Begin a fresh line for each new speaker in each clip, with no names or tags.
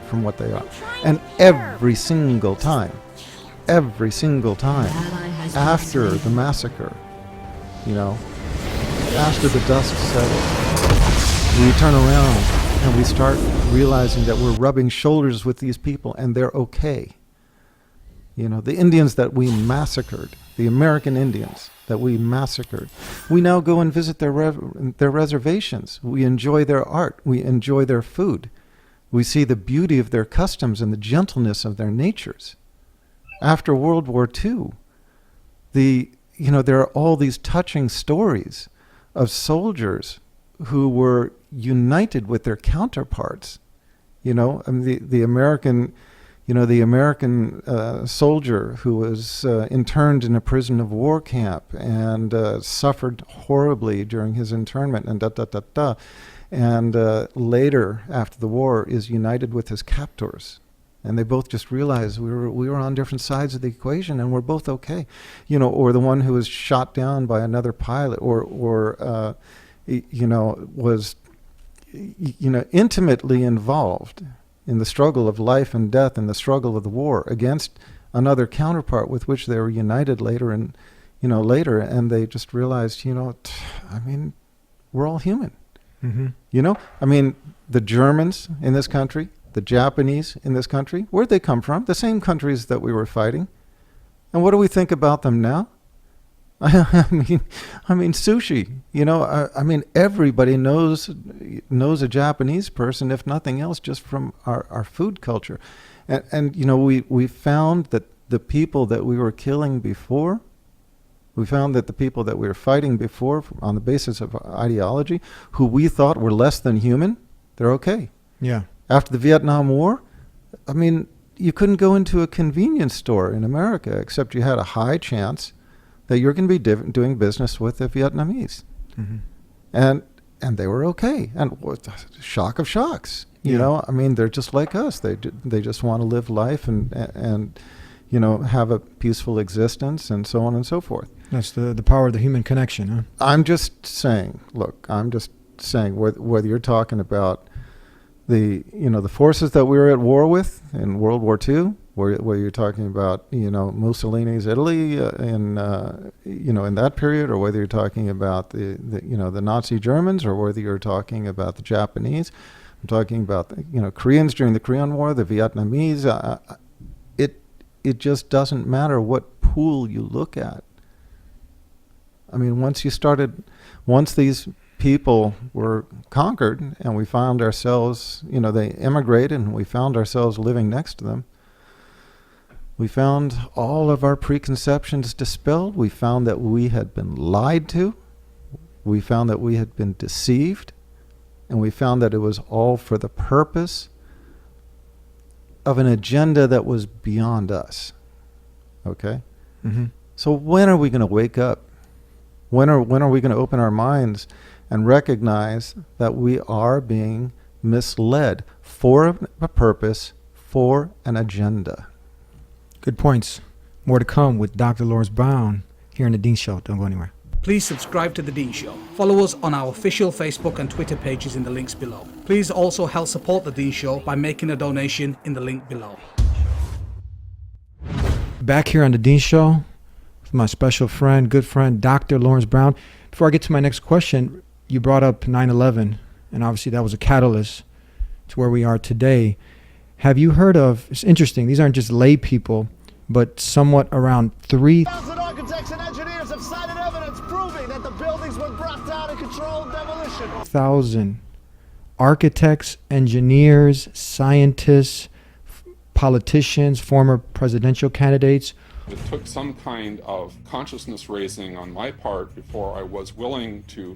different from what they are. And every single time, after the massacre, after the dust settles, we turn around and we start realizing that we're rubbing shoulders with these people and they're okay. The Indians that we massacred, the American Indians that we massacred, we now go and visit their reservations. We enjoy their art. We enjoy their food. We see the beauty of their customs and the gentleness of their natures. After World War II, there are all these touching stories of soldiers who were united with their counterparts. The American soldier who was interned in a prison of war camp and suffered horribly during his internment and later, after the war, is united with his captors. And they both just realized we were on different sides of the equation and we're both okay. Or the one who was shot down by another pilot or was intimately involved in the struggle of life and death and the struggle of the war against another counterpart with which they were united later, and they just realized, we're all human. Mm-hmm. The Germans in this country, the Japanese in this country, where'd they come from? The same countries that we were fighting. And what do we think about them now? I mean sushi. Everybody knows a Japanese person, if nothing else, just from our food culture. And we found that the people that we were killing before, we found that the people that we were fighting before on the basis of ideology, who we thought were less than human, they're okay.
Yeah.
After the Vietnam War, you couldn't go into a convenience store in America except you had a high chance that you're going to be doing business with the Vietnamese. Mm-hmm. And they were okay. And shock of shocks. They're just like us. They just want to live life and have a peaceful existence and so on and so forth.
That's the power of the human connection, huh?
I'm just saying, whether you're talking about the forces that we were at war with in World War II, where you're talking about Mussolini's Italy in that period, or whether you're talking about the Nazi Germans, or whether you're talking about the Japanese, I'm talking about the Koreans during the Korean War, the Vietnamese. It just doesn't matter what pool you look at. Once these people were conquered and we found ourselves, they immigrated and we found ourselves living next to them, we found all of our preconceptions dispelled. We found that we had been lied to. We found that we had been deceived. And we found that it was all for the purpose of an agenda that was beyond us. Okay?
Mm-hmm.
So when are we going to wake up? When are we going to open our minds and recognize that we are being misled for a purpose, for an agenda?
Good points. More to come with Dr. Lawrence Brown here in The Dean Show. Don't go anywhere.
Please subscribe to The Dean Show. Follow us on our official Facebook and Twitter pages in the links below. Please also help support The Dean Show by making a donation in the link below.
Back here on The Dean Show with my special friend, good friend, Dr. Lawrence Brown. Before I get to my next question, you brought up 9/11, and obviously that was a catalyst to where we are today. Have you heard of, it's interesting, these aren't just lay people, but somewhat around
3,000 architects and engineers have cited evidence proving that the buildings were brought down in controlled demolition.
1,000 architects, engineers, scientists, politicians, former presidential candidates.
It took some kind of consciousness raising on my part before I was willing to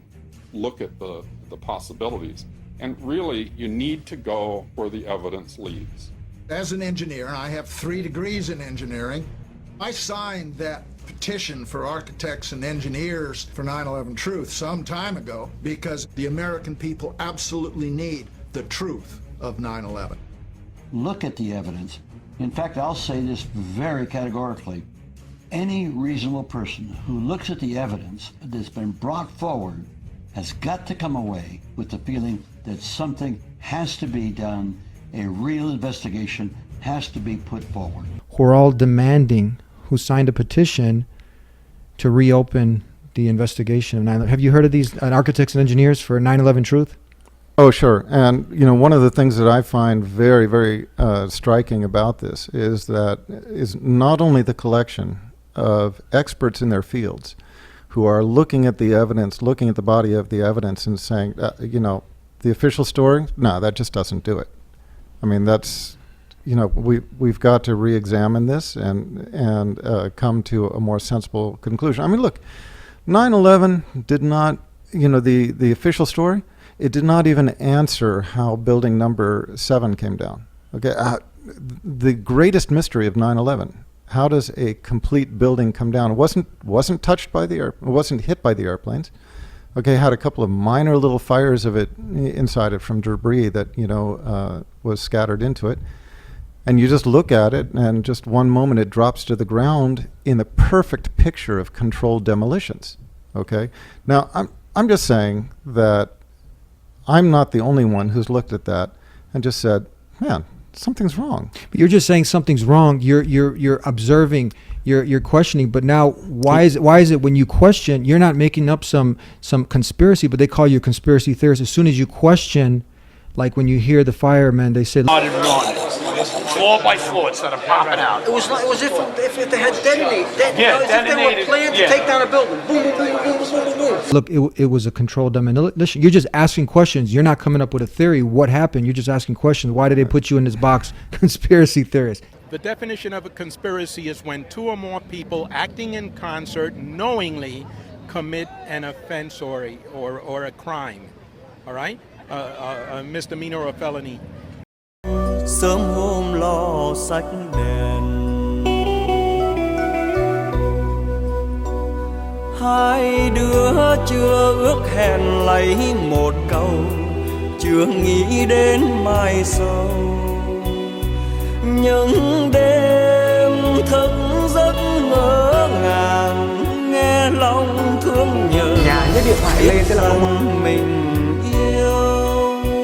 look at the possibilities. And really, you need to go where the evidence leads.
As an engineer, I have 3 degrees in engineering. I signed that petition for architects and engineers for 9/11 Truth some time ago because the American people absolutely need the truth of 9/11.
Look at the evidence. In fact, I'll say this very categorically. Any reasonable person who looks at the evidence that's been brought forward has got to come away with the feeling that something has to be done a real investigation has to be put forward.
We're all demanding, who signed a petition to reopen the investigation of 9/11. Have you heard of these architects and engineers for 9/11 Truth?
Oh, sure. And, one of the things that I find very, very striking about this is not only the collection of experts in their fields who are looking at the evidence, looking at the body of the evidence and saying, the official story, no, that just doesn't do it. I mean, that's, we've got to re-examine this and come to a more sensible conclusion. I mean, look, 9/11 did not, the official story, it did not even answer how building number 7 came down. Okay, the greatest mystery of 9/11. How does a complete building come down? It wasn't touched by it wasn't hit by the airplanes. Okay, had a couple of minor little fires of it inside it from debris that was scattered into it. And you just look at it, and just one moment it drops to the ground in the perfect picture of controlled demolitions. Okay, now I'm just saying that I'm not the only one who's looked at that and just said, man, something's wrong.
But you're just saying something's wrong. You're observing. You're questioning. But now, why is it when you question, you're not making up some conspiracy, but they call you a conspiracy theorist as soon as you question, like when you hear the firemen, they say.
Floor by floor instead of popping out.
It was if they had detonated. If they were planned to take down a building. Boom, boom, boom, boom, boom, boom, boom.
Look, it was a controlled demolition. You're just asking questions. You're not coming up with a theory. What happened? You're just asking questions. Why did they put you in this box, conspiracy theorist?
The definition of a conspiracy is when two or more people acting in concert knowingly commit an offense or a crime. All right? A misdemeanor or a felony.
Sớm hôm lo sách đèn, hai đứa chưa ước hẹn lấy một câu, chưa nghĩ đến mai sau. Những đêm thức giấc ngỡ ngàng, nghe lòng thương nhớ.
Nhà nhấc điện thoại lên thế là
mình